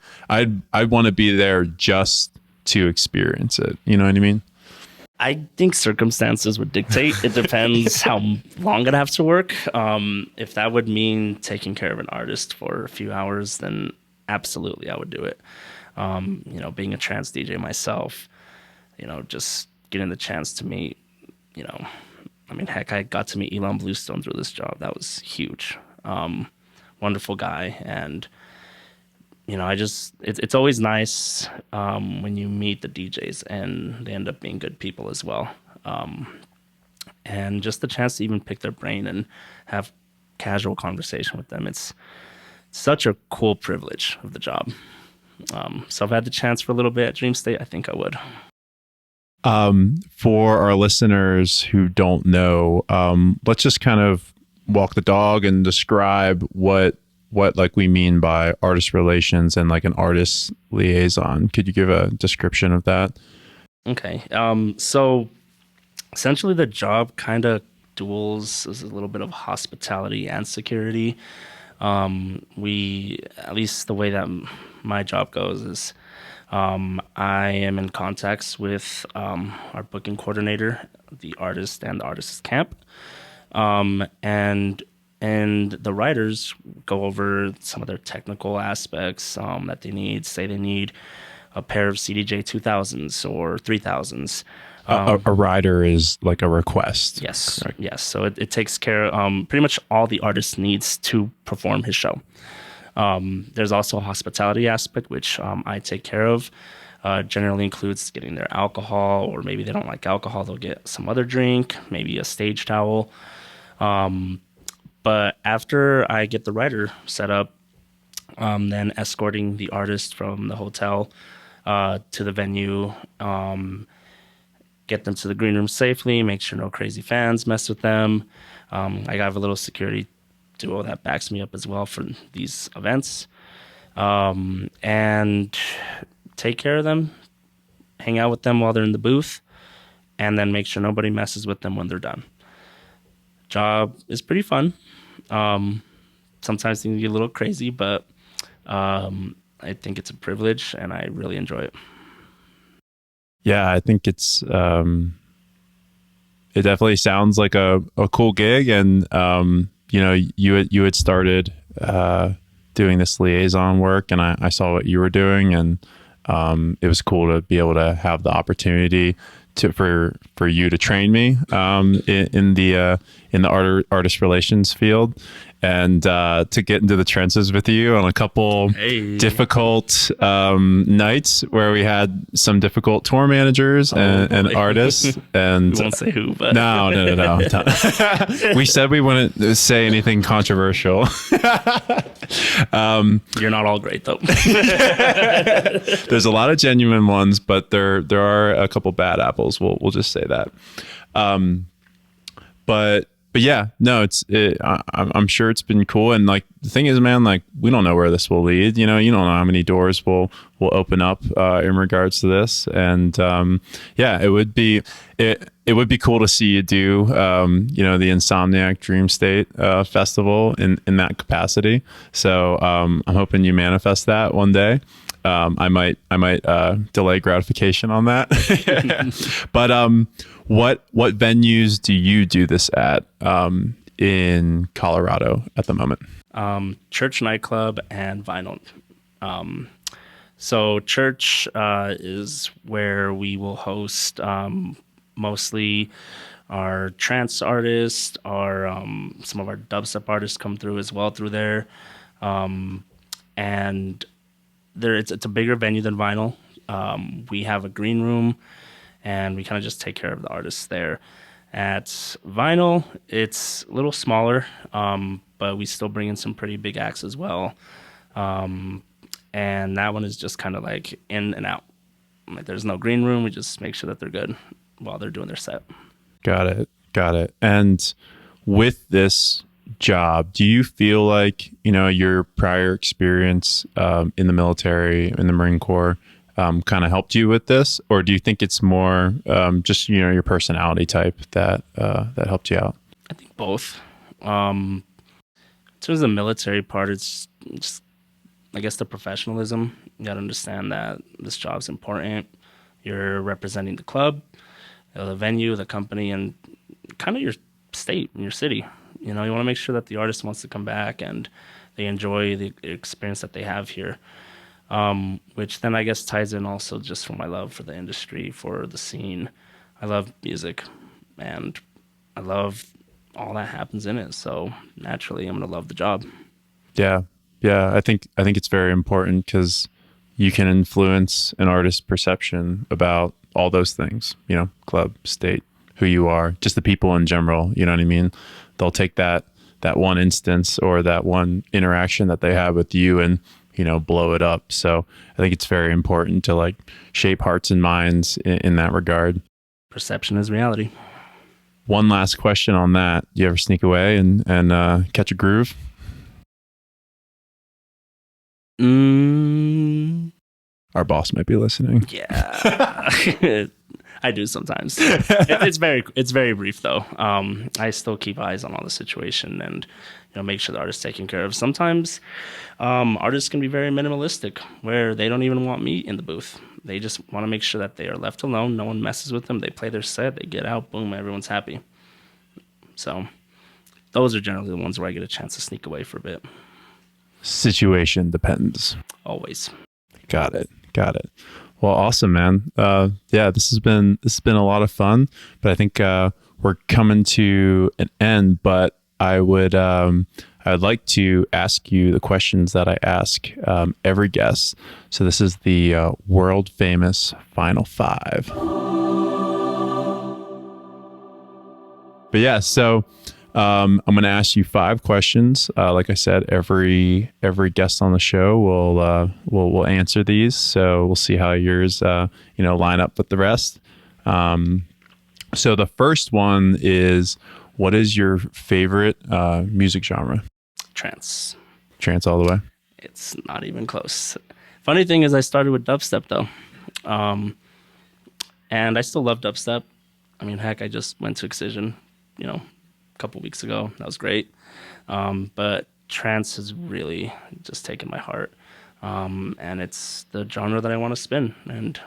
there just to experience it. You know what I mean? I think circumstances would dictate. It depends how long I'd have to work. If that would mean taking care of an artist for a few hours, then absolutely I would do it. Being a trance DJ myself, just getting the chance to meet, heck, I got to meet Elon Bluestone through this job. That was huge. Wonderful guy. And it's always nice when you meet the DJs and they end up being good people as well. And just the chance to even pick their brain and have casual conversation with them. It's such a cool privilege of the job. So if I had the chance for a little bit at Dream State, I think I would. For our listeners who don't know, let's just kind of walk the dog and describe what we mean by artist relations and an artist liaison. Could you give a description of that? Okay. So essentially the job kind of duels as a little bit of hospitality and security. At least the way that my job goes is, I am in contacts with our booking coordinator, the artist, and the artist's camp. And the writers go over some of their technical aspects that they need. Say they need a pair of CDJ 2000s or 3000s. A rider is like a request. Yes, correct? Yes. So it takes care of pretty much all the artist needs to perform his show. There's also a hospitality aspect, which I take care of. Generally includes getting their alcohol, or maybe they don't like alcohol, they'll get some other drink, maybe a stage towel. But after I get the rider set up, then escorting the artist from the hotel to the venue, get them to the green room safely, make sure no crazy fans mess with them. I have a little security duo that backs me up as well for these events. And take care of them, hang out with them while they're in the booth, and then make sure nobody messes with them when they're done. Job is pretty fun. Sometimes things get a little crazy, but I think it's a privilege and I really enjoy it. Yeah, I think it definitely sounds like a cool gig. And, you had started doing this liaison work, and I saw what you were doing, and it was cool to be able to have the opportunity for you to train me in the artist relations field, and to get into the trenches with you on a couple difficult nights where we had some difficult tour managers and artists. And we won't say who, but no. We said we wouldn't say anything controversial. You're not all great though. There's a lot of genuine ones, but there are a couple bad apples. We'll just say that. But yeah, no, I'm sure it's been cool. And the thing is, man, we don't know where this will lead. You don't know how many doors will open up in regards to this. And yeah, it would be cool to see you do the Insomniac Dream State Festival in that capacity. So I'm hoping you manifest that one day. I might delay gratification on that. But what venues do you do this at in Colorado at the moment? Church, nightclub, and vinyl. So church is where we will host Mostly our trance artists, our some of our dubstep artists come through as well through there, and it's a bigger venue than vinyl. We have a green room, and we kind of just take care of the artists there. At vinyl, it's a little smaller, but we still bring in some pretty big acts as well. And that one is just kind of like in and out. Like there's no green room. We just make sure that they're good while they're doing their set. Got it. Got it. And with this job, do you feel like, your prior experience in the military, in the Marine Corps, kind of helped you with this? Or do you think it's more just, your personality type that helped you out? I think both. In terms of the military part, it's just, I guess, the professionalism. You got to understand that this job's important. You're representing the club, the venue, the company, and kind of your state and your city. You want to make sure that the artist wants to come back and they enjoy the experience that they have here. Which then I guess ties in also just from my love for the industry, for the scene. I love music, and I love all that happens in it. So naturally, I'm gonna love the job. Yeah. Yeah. I think it's very important because you can influence an artist's perception about all those things, club, state, who you are, just the people in general. You know what I mean? They'll take that one instance or that one interaction that they have with you and, blow it up. So I think it's very important to like shape hearts and minds in that regard. Perception is reality. One last question on that. Do you ever sneak away and catch a groove? Our boss might be listening. Yeah. I do sometimes. It's very brief though. I still keep eyes on all the situation and make sure the artist's taken care of. Sometimes artists can be very minimalistic, where they don't even want me in the booth. They just want to make sure that they are left alone. No one messes with them. They play their set. They get out. Boom. Everyone's happy. So those are generally the ones where I get a chance to sneak away for a bit. Situation depends. Always. Got it. Well, awesome, man. Yeah, this has been a lot of fun, but I think we're coming to an end. But I would like to ask you the questions that I ask every guest. So this is the world famous Final Five. But yeah, so I'm going to ask you 5 questions. Like I said, every guest on the show will answer these. So we'll see how yours line up with the rest. So the first one is, what is your favorite music genre? Trance. Trance all the way? It's not even close. Funny thing is I started with dubstep though. And I still love dubstep. I mean, heck, I just went to Excision, a couple weeks ago. That was great. But trance has really just taken my heart. And it's the genre that I want to spin. And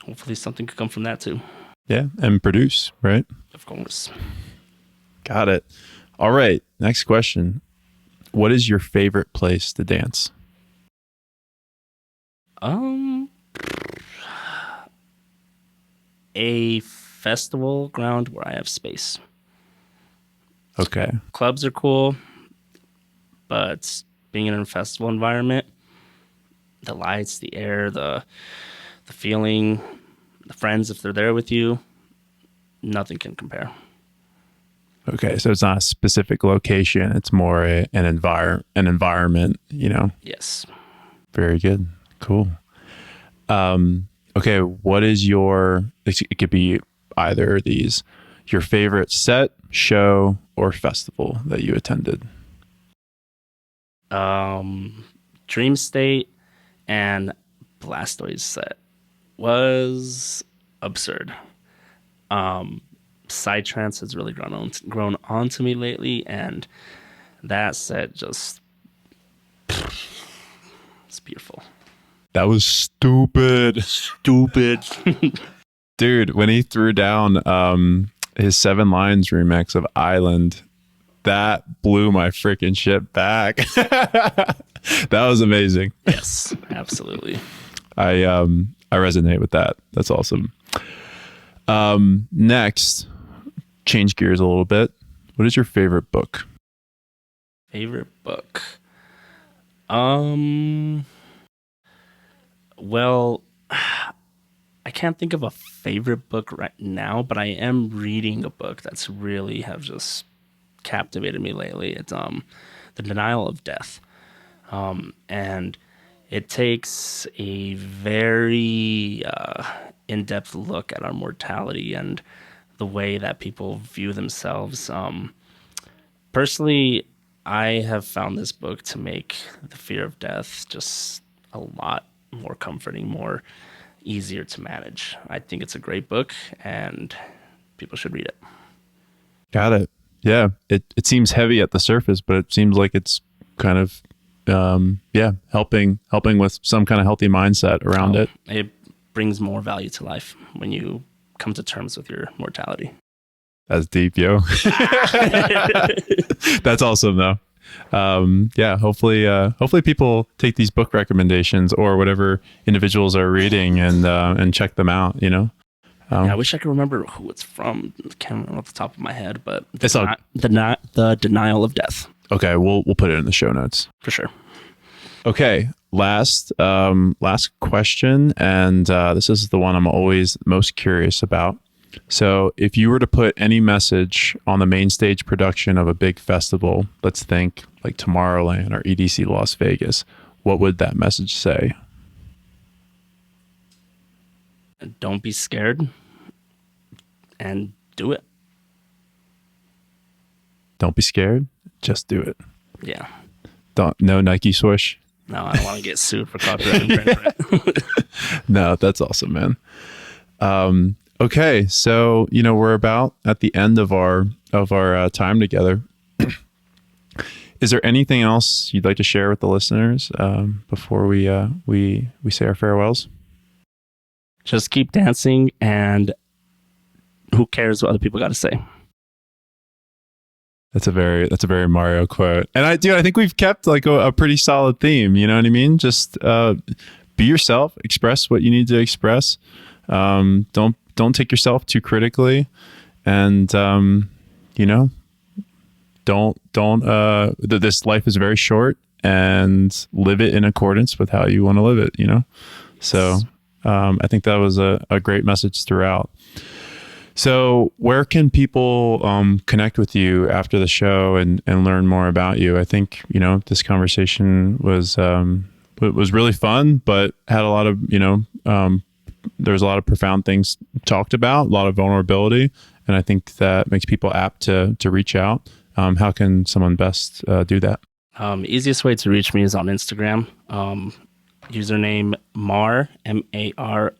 hopefully something could come from that too. Yeah, and produce, right? Of course. Got it. All right, next question. What is your favorite place to dance? A festival ground where I have space. Okay. Clubs are cool, but being in a festival environment, the lights, the air, the feeling, the friends, if they're there with you, nothing can compare. Okay, so it's not a specific location; it's more an environment. Yes. Very good. Cool. Okay, what is it could be either of these, your favorite set, show, or festival that you attended? Dream State and Blastoise set was absurd. Psytrance has really grown on to me lately, and that set just it's beautiful. That was stupid. Dude, when he threw down his 7 Lines remix of Island, that blew my freaking shit back. That was amazing. Yes, absolutely. I resonate with that. That's awesome. Next, change gears a little bit. What is your favorite book? Favorite book? Well, I can't think of a favorite book right now, but I am reading a book that's really have just captivated me lately. It's The Denial of Death. And it takes a very in-depth look at our mortality and the way that people view themselves. Personally, I have found this book to make the fear of death just a lot more comforting, more easier to manage. I think it's a great book and people should read it. Got it. Yeah. It seems heavy at the surface, but it seems like it's kind of, helping with some kind of healthy mindset around it. It brings more value to life when you come to terms with your mortality. That's deep, yo. That's awesome though. Hopefully people take these book recommendations or whatever individuals are reading and check them out, you know? I wish I could remember who it's from. I can't remember off the top of my head, but the Denial of Death. Okay, we'll put it in the show notes. For sure. Okay, last question, and this is the one I'm always most curious about. So if you were to put any message on the main stage production of a big festival, let's think like Tomorrowland or EDC Las Vegas, what would that message say? Don't be scared and do it. Don't be scared. Just do it. Yeah. No Nike swoosh. No, I don't want to get sued for copyright infringement. No, that's awesome, man. Okay, so we're about at the end of our time together. Is there anything else you'd like to share with the listeners before we say our farewells? Just keep dancing, and who cares what other people got to say? That's a very Mario quote, and I think we've kept like a pretty solid theme. You know what I mean? Just be yourself, express what you need to express. Don't take yourself too critically, and this life is very short, and live it in accordance with how you want to live it. So I think that was a great message throughout. So where can people connect with you after the show and learn more about you? I think, this conversation was really fun, but had a lot of, there's a lot of profound things talked about, a lot of vulnerability. And I think that makes people apt to reach out. How can someone best do that? Easiest way to reach me is on Instagram. Username Mar, MAR_DELR.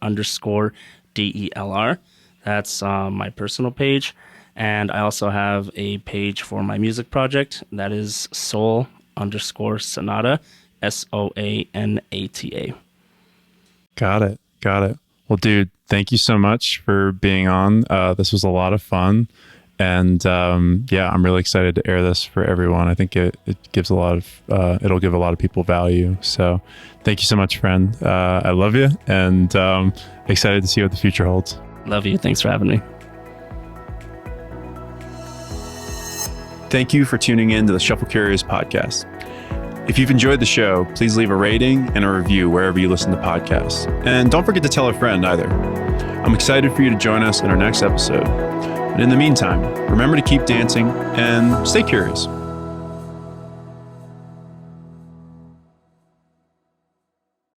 That's my personal page. And I also have a page for my music project. That is Sol Sonata, SOANATA. Got it. Well, dude, thank you so much for being on. This was a lot of fun. And I'm really excited to air this for everyone. I think it gives it'll give a lot of people value. So thank you so much, friend. I love you, and excited to see what the future holds. Love you. Thanks for having me. Thank you for tuning in to the Shuffle Curious podcast. If you've enjoyed the show, please leave a rating and a review wherever you listen to podcasts. And don't forget to tell a friend either. I'm excited for you to join us in our next episode. And in the meantime, remember to keep dancing and stay curious.